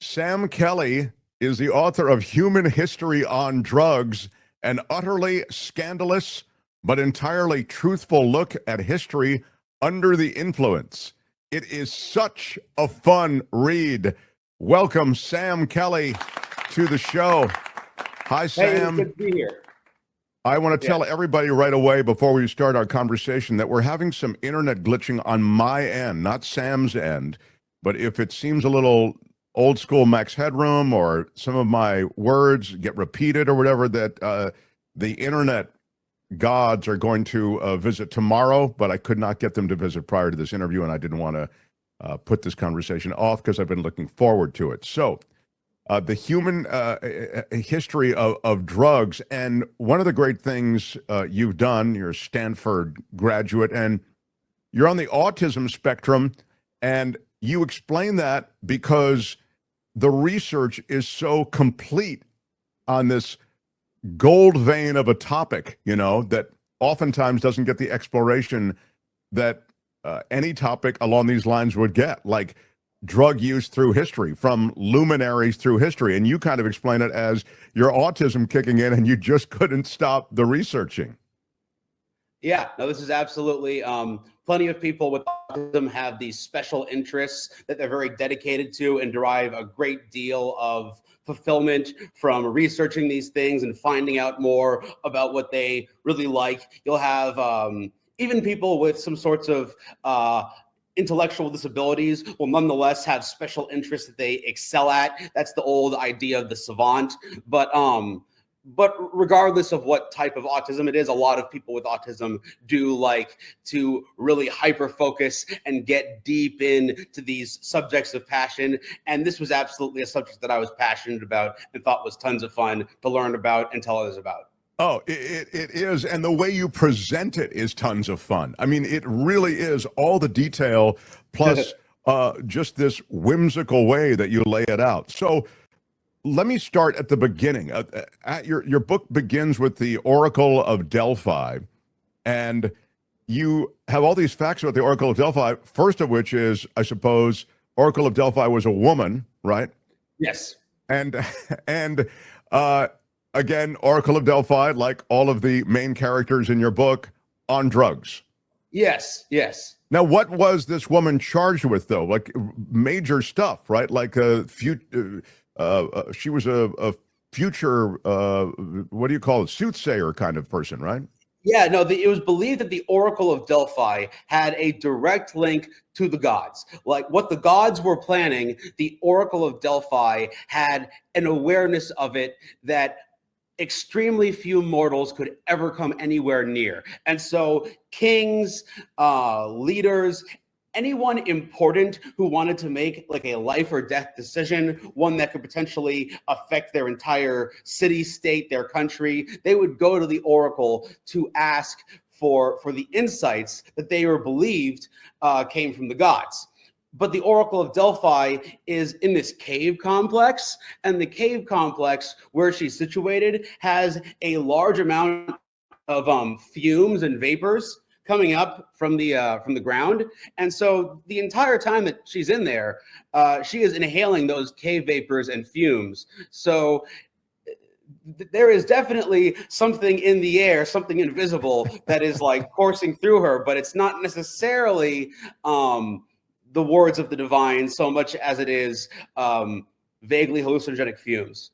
Sam Kelly is the author of Human History on Drugs, an utterly scandalous but entirely truthful look at history under the influence. It is such a fun read. Welcome, Sam Kelly, to the show. Hi, Sam. Hey, it's good to be here. I want to tell everybody right away before we start our conversation that we're having some internet glitching on my end, not Sam's end. But if it seems a little old school Max Headroom or some of my words get repeated or whatever, that the internet gods are going to visit tomorrow, but I could not get them to visit prior to this interview, and I didn't want to put this conversation off because I've been looking forward to it. So the human history of drugs, and one of the great things you've done, you're a Stanford graduate, and you're on the autism spectrum, and you explain that because the research is so complete on this gold vein of a topic, you know, that oftentimes doesn't get the exploration that any topic along these lines would get, like drug use through history, from luminaries through history. And you kind of explain it as your autism kicking in and you just couldn't stop the researching. Yeah, no, this is absolutely, plenty of people with autism have these special interests that they're very dedicated to and derive a great deal of fulfillment from researching these things and finding out more about what they really like. You'll have even people with some sorts of intellectual disabilities will nonetheless have special interests that they excel at. That's the old idea of the savant. But regardless of what type of autism it is, a lot of people with autism do like to really hyper focus and get deep into these subjects of passion. And this was absolutely a subject that I was passionate about and thought was tons of fun to learn about and tell others about. Oh, it is. And the way you present it is tons of fun. I mean, it really is, all the detail plus just this whimsical way that you lay it out. So let me start at the beginning. Your book begins with the Oracle of Delphi, and you have all these facts about the Oracle of Delphi, first of which is, I suppose, Oracle of Delphi was a woman, right? Yes. And again, Oracle of Delphi, like all of the main characters in your book, on drugs. Yes, yes. Now, what was this woman charged with, though? Like major stuff, right? Like she was a future, what do you call it, soothsayer kind of person, right? Yeah, no, it was believed that the Oracle of Delphi had a direct link to the gods. Like what the gods were planning, the Oracle of Delphi had an awareness of it that extremely few mortals could ever come anywhere near. And so kings, leaders, anyone important who wanted to make like a life or death decision, one that could potentially affect their entire city, state, their country, they would go to the Oracle to ask for the insights that they were believed came from the gods. But the Oracle of Delphi is in this cave complex, and the cave complex where she's situated has a large amount of fumes and vapors coming up from the ground. And so the entire time that she's in there, she is inhaling those cave vapors and fumes. So there is definitely something in the air, something invisible that is like coursing through her, but it's not necessarily the words of the divine so much as it is vaguely hallucinogenic fumes.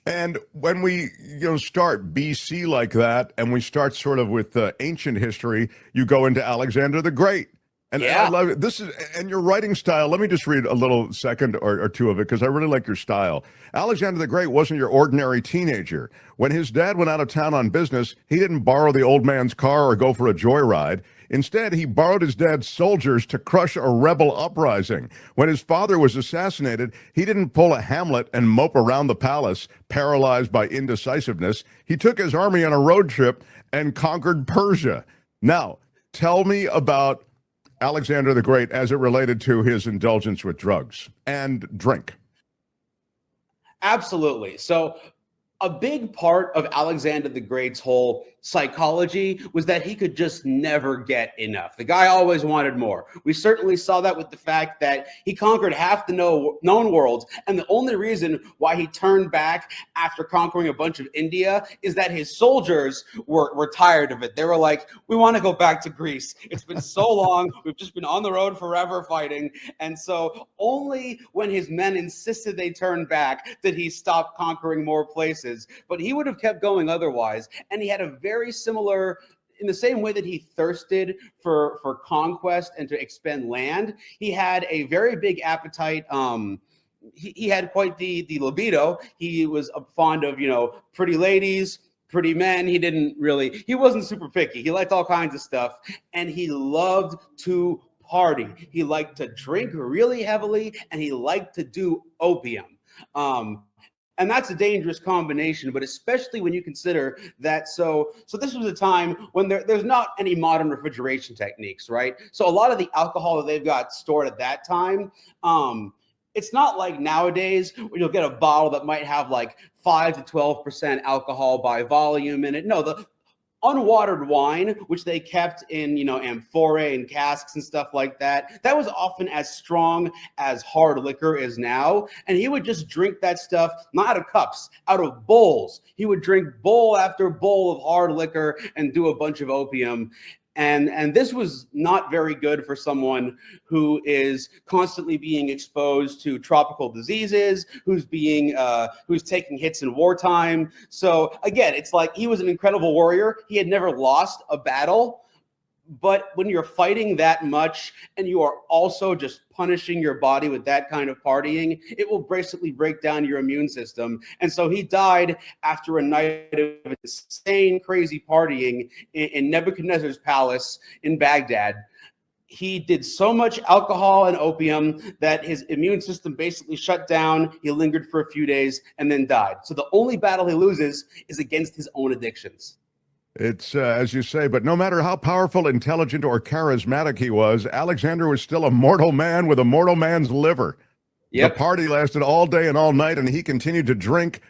And when we start BC like that, and we start sort of with ancient history, you go into Alexander the Great. And I love it. This is, and your writing style, let me just read a little second or two of it, because I really like your style. Alexander the Great wasn't your ordinary teenager. When his dad went out of town on business, he didn't borrow the old man's car or go for a joyride. Instead, he borrowed his dad's soldiers to crush a rebel uprising. When his father was assassinated, he didn't pull a Hamlet and mope around the palace, paralyzed by indecisiveness. He took his army on a road trip and conquered Persia. Now, tell me about Alexander the Great as it related to his indulgence with drugs and drink. Absolutely. So a big part of Alexander the Great's whole psychology was that he could just never get enough. The guy always wanted more. We certainly saw that with the fact that he conquered half the known world. And the only reason why he turned back after conquering a bunch of India is that his soldiers were tired of it. They were like, we want to go back to Greece. It's been so long. We've just been on the road forever fighting. And so only when his men insisted they turn back did he stop conquering more places. But he would have kept going otherwise. And he had a very similar, in the same way that he thirsted for conquest and to expend land, he had a very big appetite. He had quite the libido. He was fond of, pretty ladies, pretty men. He wasn't super picky. He liked all kinds of stuff. And he loved to party. He liked to drink really heavily, and he liked to do opium. And that's a dangerous combination, but especially when you consider that. So this was a time when there's not any modern refrigeration techniques, right? So a lot of the alcohol that they've got stored at that time, it's not like nowadays where you'll get a bottle that might have like 5 to 12% alcohol by volume in it. No, the unwatered wine, which they kept in, amphorae and casks and stuff like that, that was often as strong as hard liquor is now. And he would just drink that stuff, not out of cups, out of bowls. He would drink bowl after bowl of hard liquor and do a bunch of opium. And this was not very good for someone who is constantly being exposed to tropical diseases, who's taking hits in wartime. So again, it's like he was an incredible warrior. He had never lost a battle. But when you're fighting that much and you are also just punishing your body with that kind of partying, it will basically break down your immune system. And so he died after a night of insane, crazy partying in Nebuchadnezzar's palace in Baghdad. He did so much alcohol and opium that his immune system basically shut down. He lingered for a few days and then died. So the only battle he loses is against his own addictions. It's as you say, but no matter how powerful, intelligent, or charismatic he was, Alexander was still a mortal man with a mortal man's liver. Yep. The party lasted all day and all night, and he continued to drink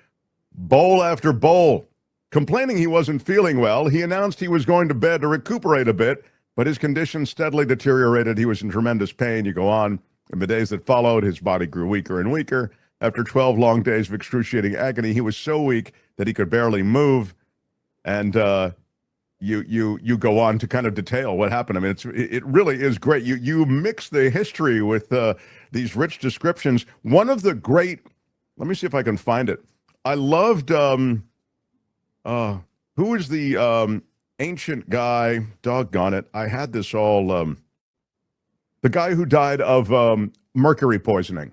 bowl after bowl. Complaining he wasn't feeling well, he announced he was going to bed to recuperate a bit, but his condition steadily deteriorated. He was in tremendous pain. You go on. In the days that followed, his body grew weaker and weaker. After 12 long days of excruciating agony, he was so weak that he could barely move. And you go on to kind of detail what happened. I mean, it really is great. You mix the history with these rich descriptions. One of the great, let me see if I can find it. I loved who is the ancient guy? Doggone it! I had this all. The guy who died of mercury poisoning.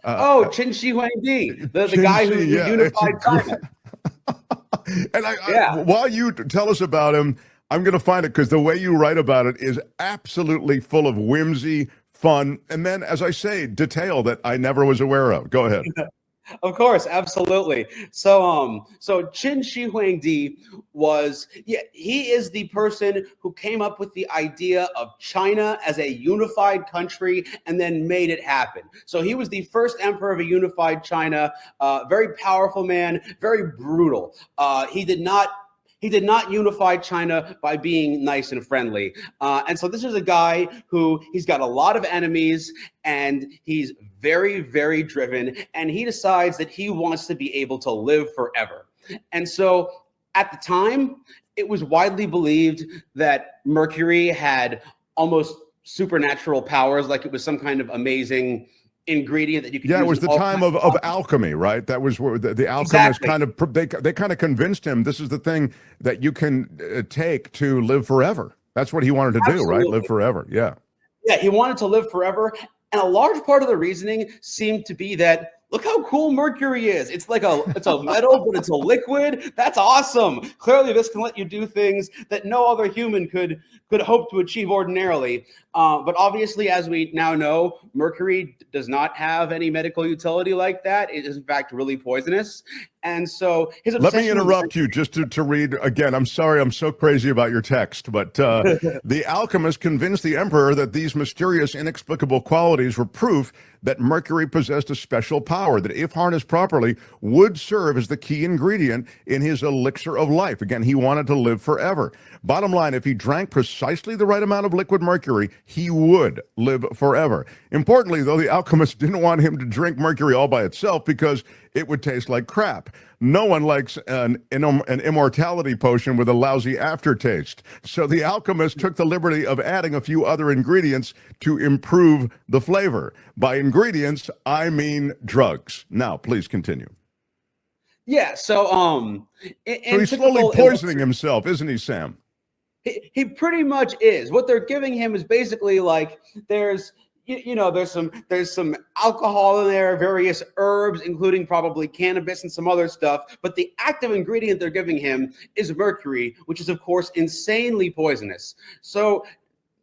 Qin Shi Huangdi, the guy who unified China. And while you tell us about him, I'm going to find it because the way you write about it is absolutely full of whimsy, fun, and then, as I say, detail that I never was aware of. Go ahead. Of course, absolutely. So Qin Shi Huangdi he is the person who came up with the idea of China as a unified country and then made it happen. So he was the first emperor of a unified China, very powerful man, very brutal. He did not unify China by being nice and friendly. And so this is a guy he's got a lot of enemies, and he's very, very driven, and he decides that he wants to be able to live forever. And so at the time, it was widely believed that Mercury had almost supernatural powers, like it was some kind of amazing ingredient that you could use. It was the time of alchemy, right? That was where the alchemists kind of they kind of convinced him this is the thing that you can take to live forever. That's what he wanted to do, right? Live forever. Yeah, he wanted to live forever, and a large part of the reasoning seemed to be that, look how cool Mercury is. It's like it's a metal, but it's a liquid. That's awesome. Clearly, this can let you do things that no other human could hope to achieve ordinarily. But obviously, as we now know, Mercury does not have any medical utility like that. It is, in fact, really poisonous. And so his Let me obsession with interrupt you just to read again. I'm sorry, I'm so crazy about your text, but the alchemist convinced the emperor that these mysterious, inexplicable qualities were proof that mercury possessed a special power that, if harnessed properly, would serve as the key ingredient in his elixir of life. Again, he wanted to live forever. Bottom line, if he drank precisely the right amount of liquid mercury, he would live forever. Importantly, though, the alchemist didn't want him to drink mercury all by itself because it would taste like crap. No one likes an immortality potion with a lousy aftertaste. So the alchemist took the liberty of adding a few other ingredients to improve the flavor. By ingredients, I mean drugs. Now, please continue. Yeah, so So he's slowly poisoning himself, isn't he, Sam? He pretty much is. What they're giving him is basically like there's some alcohol in there, various herbs, including probably cannabis and some other stuff. But the active ingredient they're giving him is mercury, which is, of course, insanely poisonous. So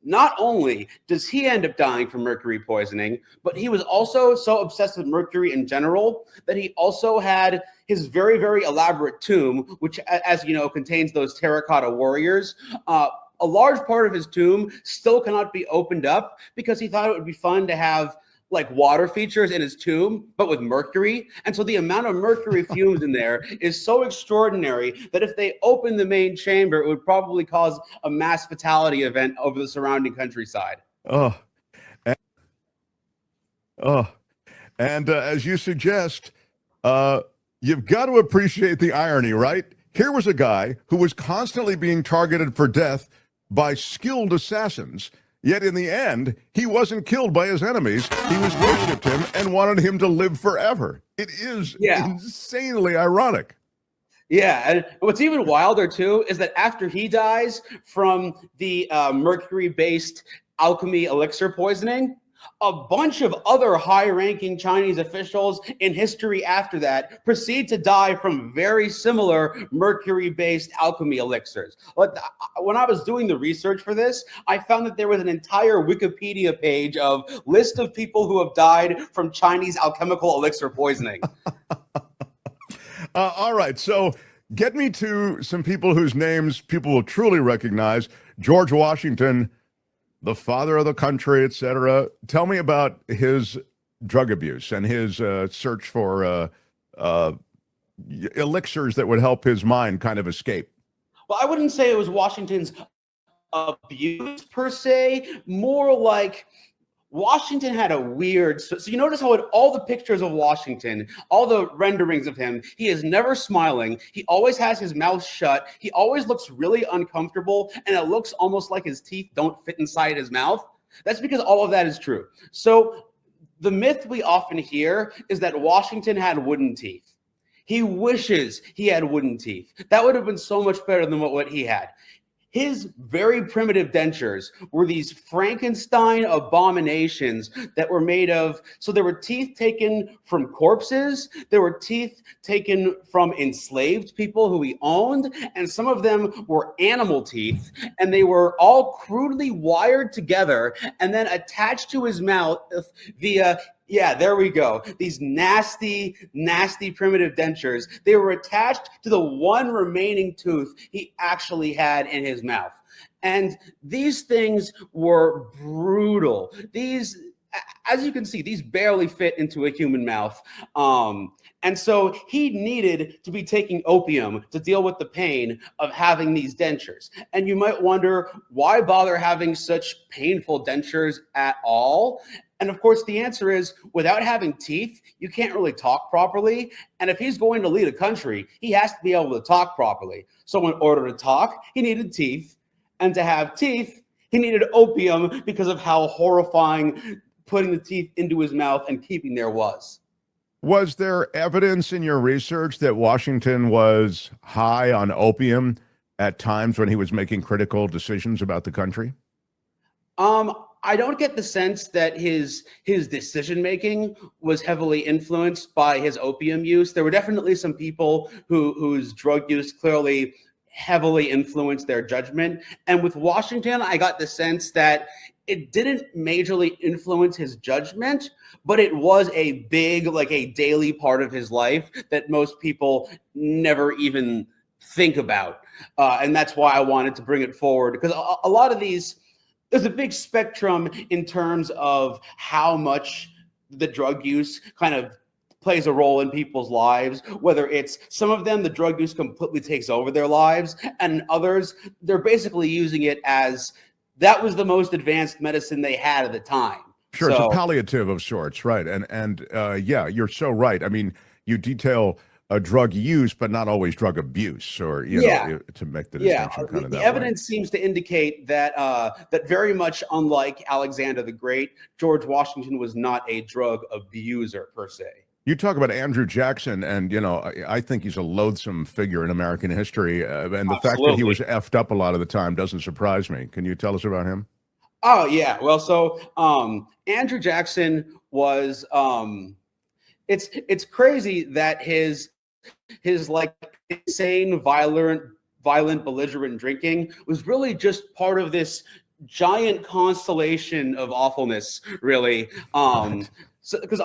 not only does he end up dying from mercury poisoning, but he was also so obsessed with mercury in general that he also had his very, very elaborate tomb, which, as you know, contains those terracotta warriors. A large part of his tomb still cannot be opened up because he thought it would be fun to have like water features in his tomb, but with mercury. And so the amount of mercury fumes in there is so extraordinary that if they open the main chamber, it would probably cause a mass fatality event over the surrounding countryside. Oh, and as you suggest, you've got to appreciate the irony, right? Here was a guy who was constantly being targeted for death by skilled assassins. Yet in the end, he wasn't killed by his enemies. He was worshipped him and wanted him to live forever. It is insanely ironic. Yeah, and what's even wilder too is that after he dies from the mercury-based alchemy elixir poisoning, a bunch of other high-ranking Chinese officials in history after that proceed to die from very similar mercury-based alchemy elixirs. When I was doing the research for this, I found that there was an entire Wikipedia page of list of people who have died from Chinese alchemical elixir poisoning. All right, so get me to some people whose names people will truly recognize. George Washington, the father of the country, etc. Tell me about his drug abuse and his search for elixirs that would help his mind kind of escape. Well, I wouldn't say it was Washington's abuse per se, more like Washington had a weird, so you notice how in all the pictures of Washington, all the renderings of him, he is never smiling. He always has his mouth shut. He always looks really uncomfortable, and it looks almost like his teeth don't fit inside his mouth. That's because all of that is true. So the myth we often hear is that Washington had wooden teeth. He wishes he had wooden teeth. That would have been so much better than what he had. His very primitive dentures were these Frankenstein abominations that were made of, so there were teeth taken from corpses, there were teeth taken from enslaved people who he owned, and some of them were animal teeth, and they were all crudely wired together and then attached to his mouth via, yeah, there we go. These nasty, nasty primitive dentures. They were attached to the one remaining tooth he actually had in his mouth. And these things were brutal. These, as you can see, these barely fit into a human mouth. And so he needed to be taking opium to deal with the pain of having these dentures. And you might wonder, why bother having such painful dentures at all? And of course, the answer is, without having teeth, you can't really talk properly. And if he's going to lead a country, he has to be able to talk properly. So in order to talk, he needed teeth. And to have teeth, he needed opium because of how horrifying putting the teeth into his mouth and keeping there was. Was there evidence in your research that Washington was high on opium at times when he was making critical decisions about the country? I don't get the sense that his decision-making was heavily influenced by his opium use. There were definitely some people whose drug use clearly heavily influenced their judgment. And with Washington, I got the sense that it didn't majorly influence his judgment, but it was a big, like a daily part of his life that most people never even think about. And that's why I wanted to bring it forward, because a lot of these, there's a big spectrum in terms of how much the drug use kind of plays a role in people's lives, whether it's some of them, the drug use completely takes over their lives, and others, they're basically using it as that was the most advanced medicine they had at the time. Sure, it's a palliative of sorts, right? And yeah, you're so right. I mean, you detail drug use, but not always drug abuse, or you know, to make the distinction kind of that way. The evidence seems to indicate that that very much unlike Alexander the Great, George Washington was not a drug abuser per se. You talk about Andrew Jackson, and you know, I think he's a loathsome figure in American history, and the fact that he was effed up a lot of the time doesn't surprise me. Can you tell us about him? Oh yeah, well, so Andrew Jackson was it's crazy that his like insane, violent, belligerent drinking was really just part of this giant constellation of awfulness, really. So because.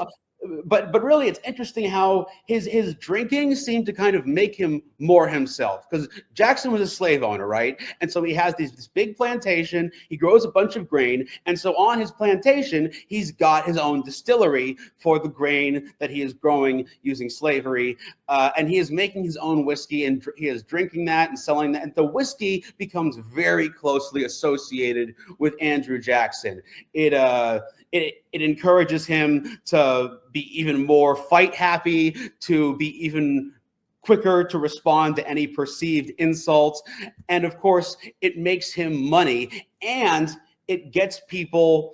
But really, it's interesting how his drinking seemed to kind of make him more himself, because Jackson was a slave owner, right? And so he has this big plantation. He grows a bunch of grain. And so on his plantation, he's got his own distillery for the grain that he is growing using slavery. And he is making his own whiskey, and he is drinking that and selling that. And the whiskey becomes very closely associated with Andrew Jackson. It encourages him to be even more fight happy, to be even quicker to respond to any perceived insults. And of course, it makes him money, and it gets people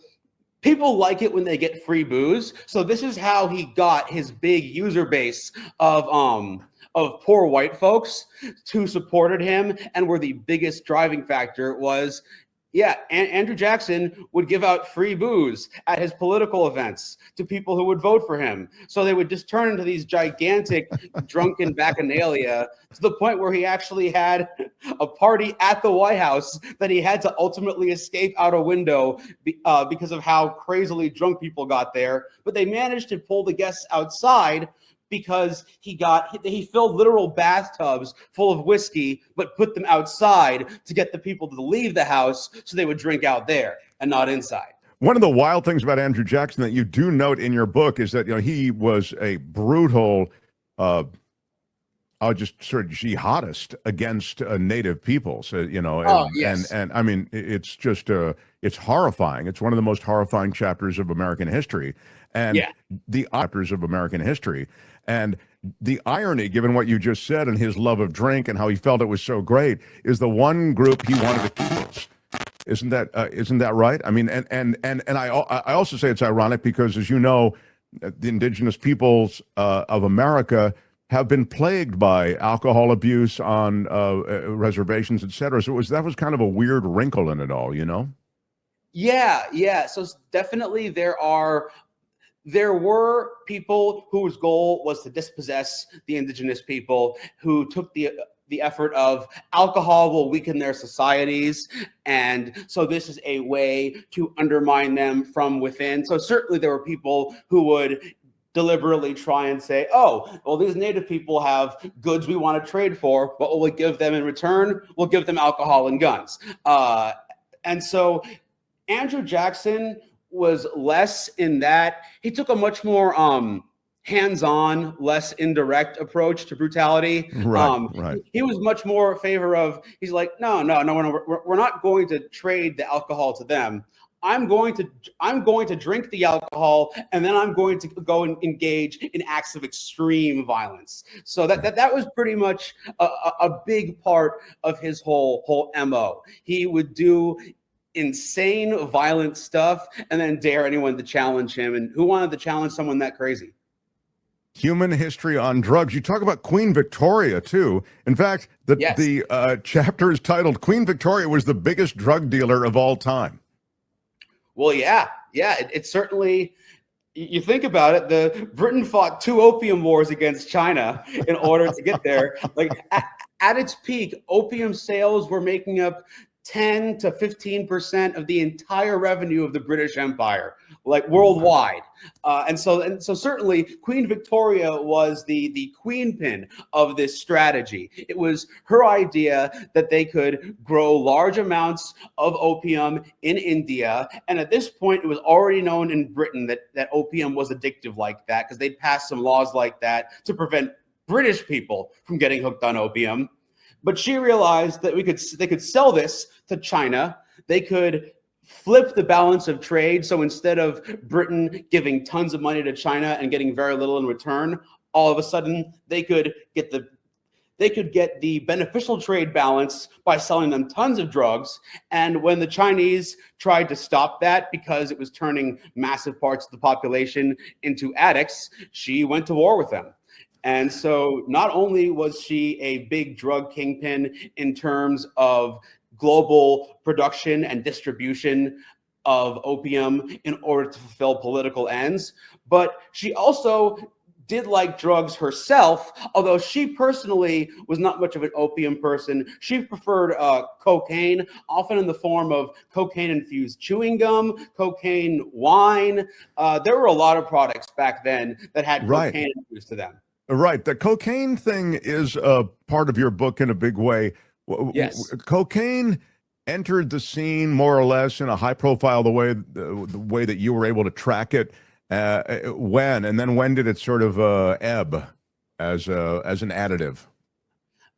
like it when they get free booze. So this is how he got his big user base of poor white folks who supported him and were the biggest driving factor. Was Andrew Jackson would give out free booze at his political events to people who would vote for him. So they would just turn into these gigantic drunken bacchanalia, to the point where he actually had a party at the White House that he had to ultimately escape out a window because of how crazily drunk people got there. But they managed to pull the guests outside, because he filled literal bathtubs full of whiskey, but put them outside to get the people to leave the house so they would drink out there and not inside. One of the wild things about Andrew Jackson that you do note in your book is that, you know, he was a brutal, just sort of jihadist against native peoples, you know, and I mean, it's just, it's horrifying. It's one of the most horrifying chapters of American history, and the chapters of American history. And the irony, given what you just said, and his love of drink and how he felt it was so great, is the one group he wanted to keep. Isn't that right? I mean, and I also say it's ironic because, as you know, the indigenous peoples of America have been plagued by alcohol abuse on reservations, et cetera. So that was kind of a weird wrinkle in it all, you know? Yeah. So definitely there were people whose goal was to dispossess the indigenous people, who took the effort of alcohol will weaken their societies, and so this is a way to undermine them from within. So certainly there were people who would deliberately try and say, oh, well, these native people have goods we want to trade for. What will we give them in return? We'll give them alcohol and guns. And so Andrew Jackson was less in that. He took a much more hands-on, less indirect approach to brutality. Right. He was much more in favor of, he's like, no, we're not going to trade the alcohol to them. I'm going to drink the alcohol, and then I'm going to go and engage in acts of extreme violence. So that was pretty much a big part of his whole MO. He would do insane, violent stuff, and then dare anyone to challenge him. And who wanted to challenge someone that crazy? Human history on drugs. You talk about Queen Victoria too. In fact, the chapter is titled "Queen Victoria was the biggest drug dealer of all time." Well, it's certainly. You think about it, Britain fought 2 opium wars against China in order to get there. Like at its peak, opium sales were making up 10 to 15% of the entire revenue of the British Empire, like worldwide. And so certainly Queen Victoria was the queen pin of this strategy. It was her idea that they could grow large amounts of opium in India. And at this point, it was already known in Britain that opium was addictive like that, because they'd passed some laws like that to prevent British people from getting hooked on opium. But she realized that they could sell this to China. They could flip the balance of trade. So instead of Britain giving tons of money to China and getting very little in return, all of a sudden they could get the beneficial trade balance by selling them tons of drugs. And when the Chinese tried to stop that because it was turning massive parts of the population into addicts, she went to war with them. And so not only was she a big drug kingpin in terms of global production and distribution of opium in order to fulfill political ends, but she also did like drugs herself, although she personally was not much of an opium person. She preferred cocaine, often in the form of cocaine-infused chewing gum, cocaine wine. There were a lot of products back then that had cocaine infused to them. Right. The cocaine thing is a part of your book in a big way. Yes. Cocaine entered the scene more or less in a high profile the way that you were able to track it. When did it sort of ebb as an additive?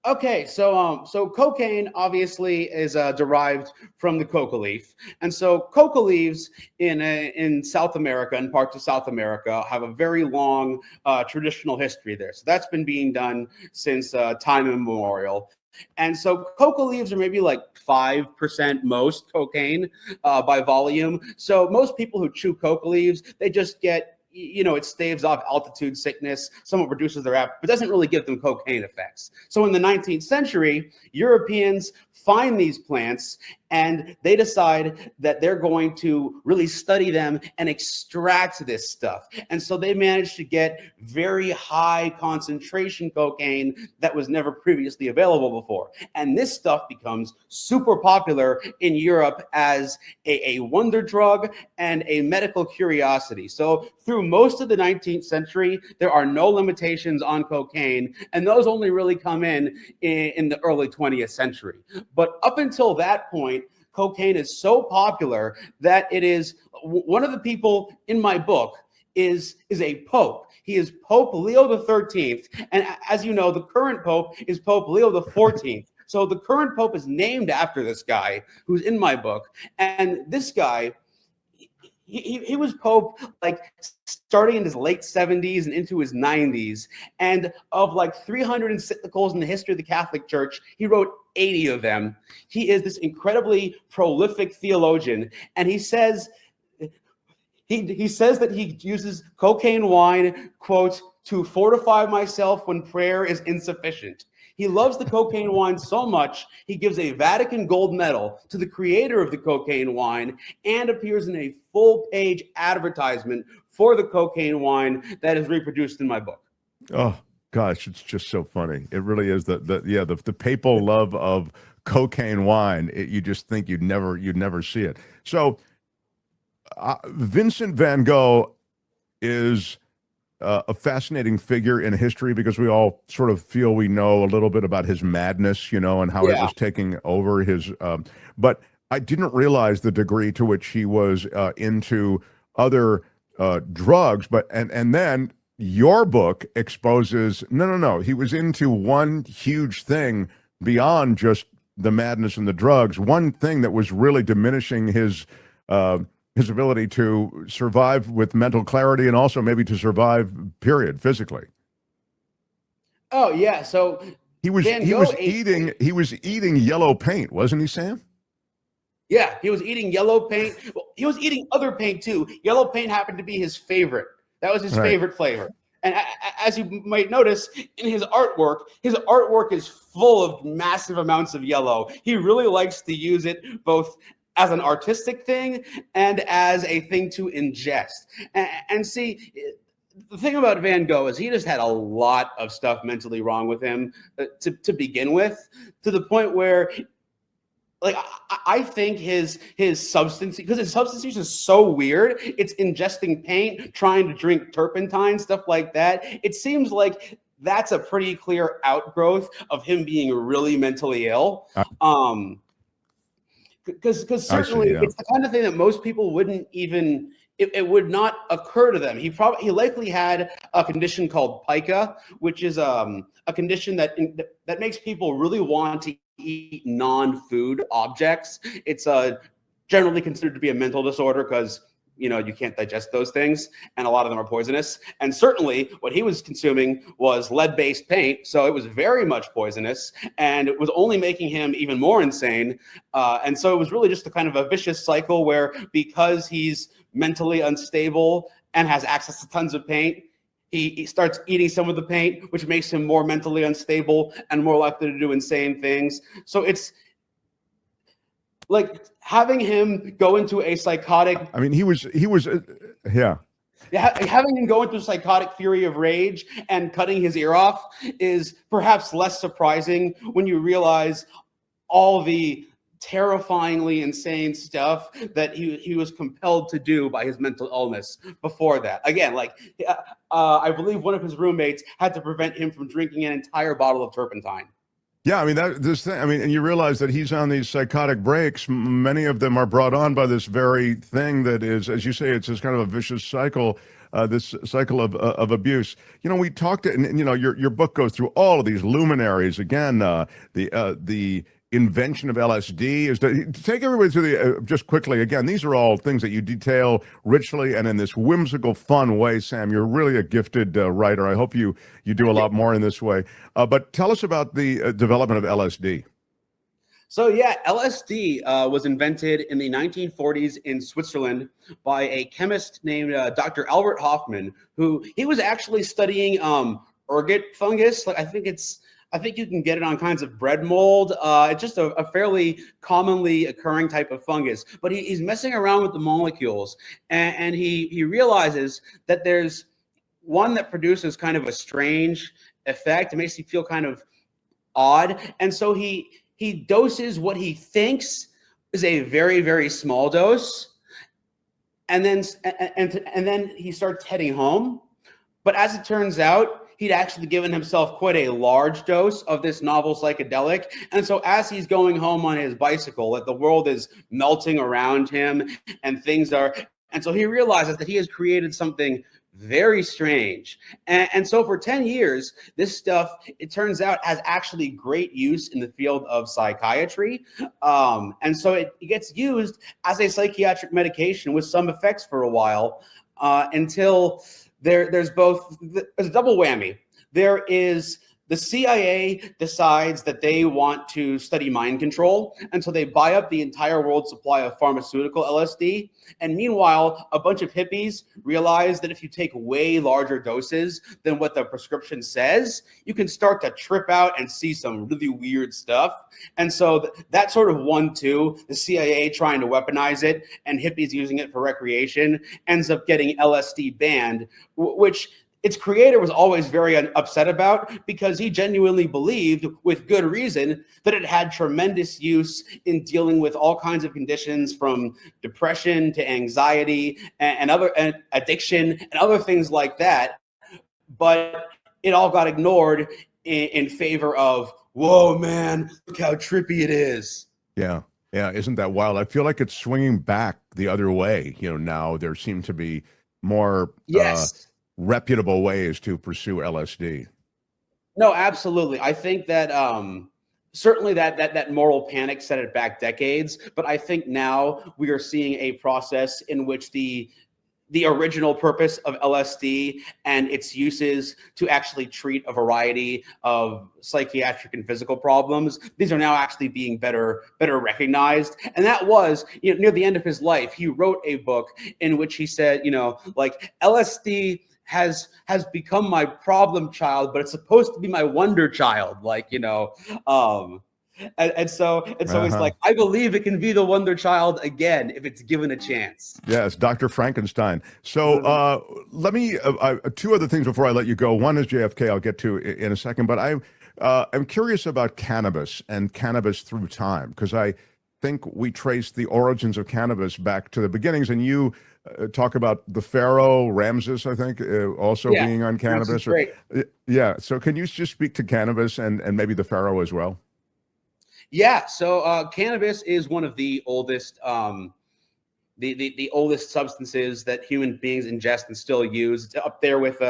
Okay, so cocaine obviously is derived from the coca leaf, and so coca leaves in South America and parts of South America have a very long traditional history there. So that's been being done since time immemorial. And so coca leaves are maybe like 5% most cocaine by volume. So most people who chew coca leaves, they just get, it staves off altitude sickness, somewhat reduces their appetite, but doesn't really give them cocaine effects. So in the 19th century, Europeans find these plants and they decide that they're going to really study them and extract this stuff. And so they managed to get very high concentration cocaine that was never previously available before. And this stuff becomes super popular in Europe as a wonder drug and a medical curiosity. So through most of the 19th century, there are no limitations on cocaine, and those only really come in the early 20th century. But up until that point, cocaine is so popular that it is one of the people in my book is a pope. He is Pope Leo the 13th. And as you know, the current pope is Pope Leo the 14th. So the current pope is named after this guy who's in my book. And this guy, he was pope like starting in his late 70s and into his 90s. And of like 300 encyclicals in the history of the Catholic Church, he wrote 80 of them. He is this incredibly prolific theologian. And he says that he uses cocaine wine, quote, to fortify myself when prayer is insufficient. He loves the cocaine wine so much, he gives a Vatican gold medal to the creator of the cocaine wine and appears in a full-page advertisement for the cocaine wine that is reproduced in my book. Oh, gosh, it's just so funny. It really is the papal love of cocaine wine. You just think you'd never see it. So Vincent Van Gogh is a fascinating figure in history because we all sort of feel we know a little bit about his madness, and how it was taking over his. But I didn't realize the degree to which he was into other drugs. And then your book exposes no, he was into one huge thing beyond just the madness and the drugs. One thing that was really diminishing his ability to survive with mental clarity and also maybe to survive, period, physically. Oh yeah, so he was eating yellow paint, wasn't he, Sam? Yeah, he was eating yellow paint. Well, he was eating other paint too. Yellow paint happened to be his favorite. That was his favorite flavor. And as you might notice in his artwork is full of massive amounts of yellow. He really likes to use it both as an artistic thing and as a thing to ingest. And see, the thing about Van Gogh is he just had a lot of stuff mentally wrong with him to begin with, to the point where, like I think his substance, because his substance use is so weird. It's ingesting paint, trying to drink turpentine, stuff like that. It seems like that's a pretty clear outgrowth of him being really mentally ill. Because certainly yeah. it's the kind of thing that most people wouldn't even, it would not occur to them. He likely had a condition called pica, which is a condition that makes people really want to eat non-food objects. It's generally considered to be a mental disorder because you can't digest those things, and a lot of them are poisonous. And certainly what he was consuming was lead-based paint, so it was very much poisonous, and it was only making him even more insane. And so it was really just a kind of a vicious cycle where, because he's mentally unstable and has access to tons of paint, he starts eating some of the paint, which makes him more mentally unstable and more likely to do insane things. So it's like having him go into a psychotic. I mean, he was, yeah. Having him go into a psychotic fury of rage and cutting his ear off is perhaps less surprising when you realize all the terrifyingly insane stuff that he was compelled to do by his mental illness before that. Again, like I believe one of his roommates had to prevent him from drinking an entire bottle of turpentine. Yeah, I mean, and you realize that he's on these psychotic breaks. Many of them are brought on by this very thing that is, as you say, it's this kind of a vicious cycle, this cycle of abuse. We talked, and your book goes through all of these luminaries. Again, the invention of LSD is to take everybody through the just quickly. Again, these are all things that you detail richly and in this whimsical, fun way. Sam, you're really a gifted writer. I hope you do a lot more in this way. But tell us about the development of LSD. So yeah, LSD was invented in the 1940s in Switzerland by a chemist named Dr. Albert Hofmann, who he was actually studying ergot fungus. Like I think you can get it on kinds of bread mold. It's just a fairly commonly occurring type of fungus. But he's messing around with the molecules, and he realizes that there's one that produces kind of a strange effect. It makes you feel kind of odd. And so he doses what he thinks is a very, very small dose. And then he starts heading home. But as it turns out, he'd actually given himself quite a large dose of this novel psychedelic. And so as he's going home on his bicycle, like the world is melting around him and so he realizes that he has created something very strange. And so for 10 years, this stuff, it turns out, has actually great use in the field of psychiatry. And so it gets used as a psychiatric medication with some effects for a while, until there's a double whammy. There is the CIA decides that they want to study mind control, and so they buy up the entire world supply of pharmaceutical LSD. And meanwhile, a bunch of hippies realize that if you take way larger doses than what the prescription says, you can start to trip out and see some really weird stuff. And so that sort of 1-2, the CIA trying to weaponize it and hippies using it for recreation, ends up getting LSD banned, which its creator was always very upset about, because he genuinely believed, with good reason, that it had tremendous use in dealing with all kinds of conditions, from depression to anxiety and addiction and other things like that. But it all got ignored in favor of, whoa, man, look how trippy it is. Yeah. Yeah. Isn't that wild? I feel like it's swinging back the other way. Now there seem to be more reputable ways to pursue LSD. No, absolutely. I think that certainly that moral panic set it back decades, but I think now we are seeing a process in which the original purpose of LSD and its uses to actually treat a variety of psychiatric and physical problems, these are now actually being better recognized. And that was, near the end of his life, he wrote a book in which he said, like, LSD has become my problem child, but it's supposed to be my wonder child. And so he's like, I believe it can be the wonder child again if it's given a chance. Yes, Dr. Frankenstein. So let me two other things before I let you go. One is JFK. I'll get to in a second, but I'm curious about cannabis and cannabis through time, because think we trace the origins of cannabis back to the beginnings. And you talk about the pharaoh Ramses, I think, also Yeah, being on Ramses cannabis. the Great. Yeah. So can you just speak to cannabis and maybe the pharaoh as well? Yeah, so cannabis is one of the oldest the oldest substances that human beings ingest and still use. It's up there with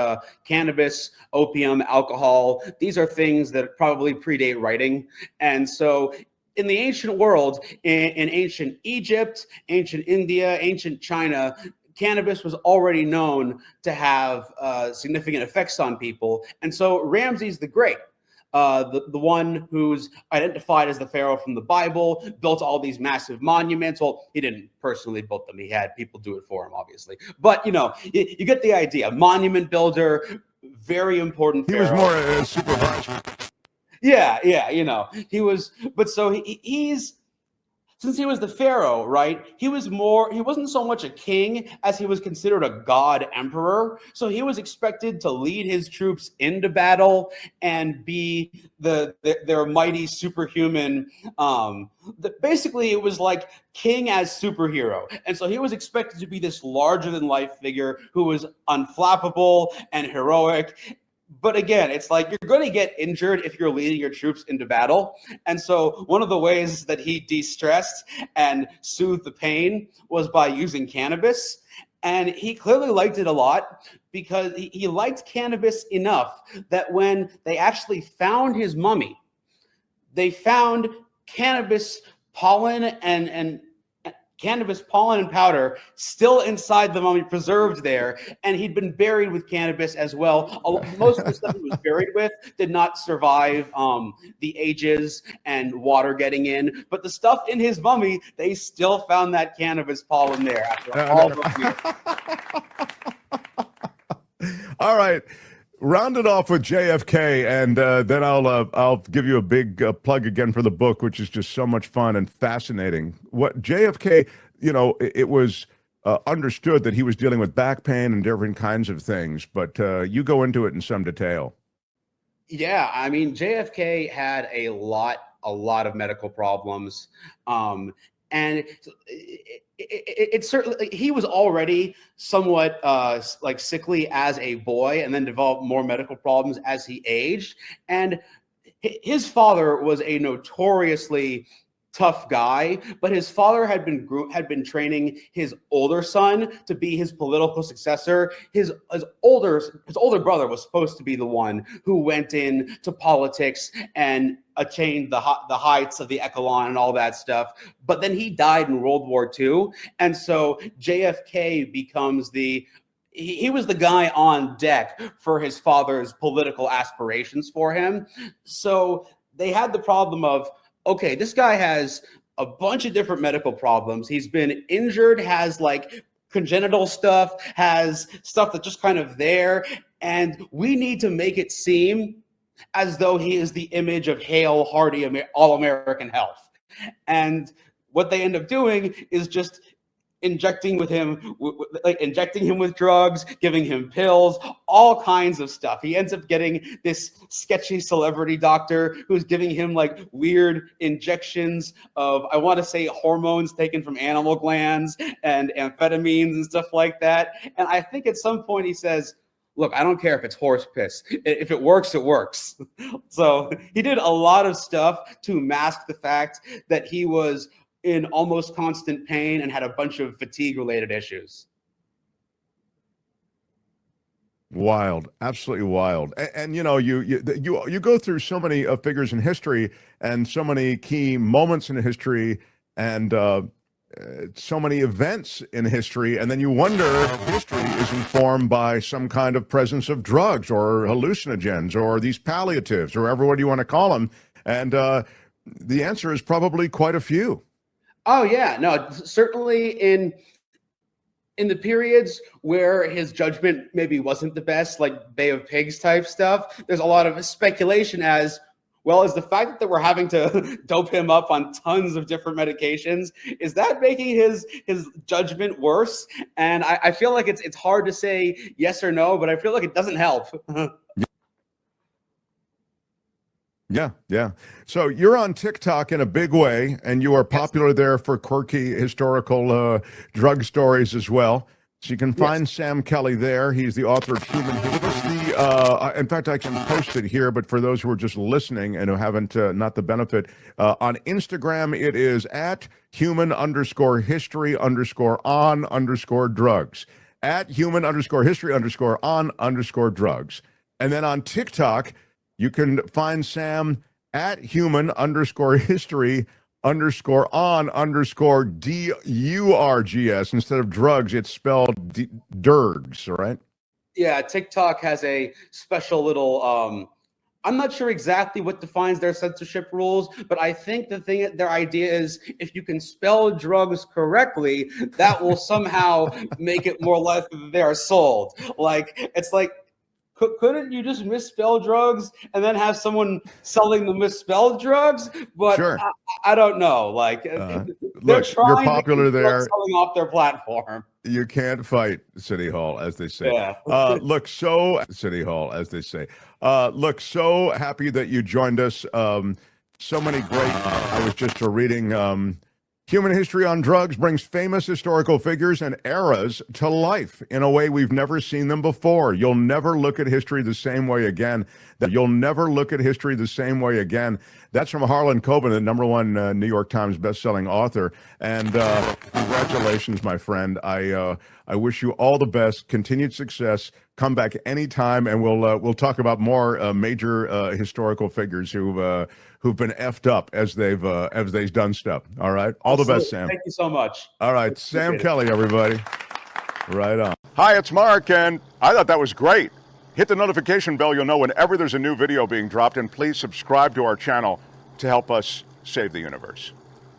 cannabis, opium, alcohol. These are things that probably predate writing. And so in the ancient world, in ancient Egypt, ancient India, ancient China, cannabis was already known to have significant effects on people. And so Ramses the Great, the one who's identified as the pharaoh from the Bible, built all these massive monuments. Well, he didn't personally build them. He had people do it for him, obviously. But, you get the idea. Monument builder, very important pharaoh. He was more a supervisor. Yeah, he was. But so he's, since he was the pharaoh, right? He wasn't so much a king as he was considered a god emperor. So he was expected to lead his troops into battle and be their mighty superhuman. Basically, it was like king as superhero. And so he was expected to be this larger than life figure who was unflappable and heroic. But again, it's like you're going to get injured if you're leading your troops into battle. And so one of the ways that he de-stressed and soothed the pain was by using cannabis. And he clearly liked it a lot because he liked cannabis enough that when they actually found his mummy, they found cannabis pollen and cannabis pollen and powder still inside the mummy, preserved there, and he'd been buried with cannabis as well. Most of the stuff he was buried with did not survive the ages and water getting in, but the stuff in his mummy, they still found that cannabis pollen there after all those years. All right. Round it off with JFK, and then I'll give you a big plug again for the book, which is just so much fun and fascinating. What JFK, it was understood that he was dealing with back pain and different kinds of things, but you go into it in some detail. Yeah, I mean, JFK had a lot of medical problems, and it certainly, he was already somewhat like sickly as a boy, and then developed more medical problems as he aged. And his father was a notoriously tough guy, but his father had been training his older son to be his political successor. His older brother was supposed to be the one who went into politics and attained the heights of the echelon and all that stuff. But then he died in World War II, and so JFK becomes he was the guy on deck for his father's political aspirations for him. So they had the problem of, okay, this guy has a bunch of different medical problems. He's been injured, has like congenital stuff, has stuff that's just kind of there. And we need to make it seem as though he is the image of hale, hearty, all-American health. And what they end up doing is just injecting him with drugs, giving him pills, all kinds of stuff. He ends up getting this sketchy celebrity doctor who's giving him like weird injections of, I want to say, hormones taken from animal glands and amphetamines and stuff like that. And I think at some point he says, look, I don't care if it's horse piss. If it works, it works. So he did a lot of stuff to mask the fact that he was in almost constant pain and had a bunch of fatigue-related issues. Wild, absolutely wild. And you go through so many figures in history and so many key moments in history and so many events in history, and then you wonder if history is informed by some kind of presence of drugs or hallucinogens or these palliatives or whatever you want to call them. And the answer is probably quite a few. Oh yeah, no, certainly in the periods where his judgment maybe wasn't the best, like Bay of Pigs type stuff, there's a lot of speculation as well as the fact that we're having to dope him up on tons of different medications. Is that making his judgment worse? And I feel like it's hard to say yes or no, but I feel like it doesn't help. Yeah, yeah. So you're on TikTok in a big way, and you are popular there for quirky historical drug stories as well. So you can Yes. find Sam Kelly there. He's the author of Human History. In fact, I can post it here, but for those who are just listening and who haven't, not the benefit, on Instagram, it is at human_history_on_drugs. At human_history_on_drugs. And then on TikTok, you can find Sam at human_history_on_durgs. Instead of drugs, it's spelled durgs, all right? Yeah, TikTok has a special little I'm not sure exactly what defines their censorship rules, but I think their idea is if you can spell drugs correctly, that will somehow make it more likely that they are sold. Like it's like couldn't you just misspell drugs and then have someone selling the misspelled drugs? But Sure. I don't know. Like Look, they're you're trying popular to keep there. selling off their platform. You can't fight City Hall, as they say. Yeah. City Hall, as they say. Look, so happy that you joined us. So many great. I was just reading. Human History on Drugs brings famous historical figures and eras to life in a way we've never seen them before. You'll never look at history the same way again. You'll never look at history the same way again. That's from Harlan Coben, the #1 New York Times bestselling author. And congratulations, my friend. I wish you all the best, continued success. Come back anytime, and we'll talk about more major historical figures who've been effed up as they've done stuff. All right, all the best, Sam. Thank you so much. All right, Sam Kelly, everybody. Right on. Hi, it's Mark, and I thought that was great. Hit the notification bell. You'll know whenever there's a new video being dropped, and please subscribe to our channel to help us save the universe.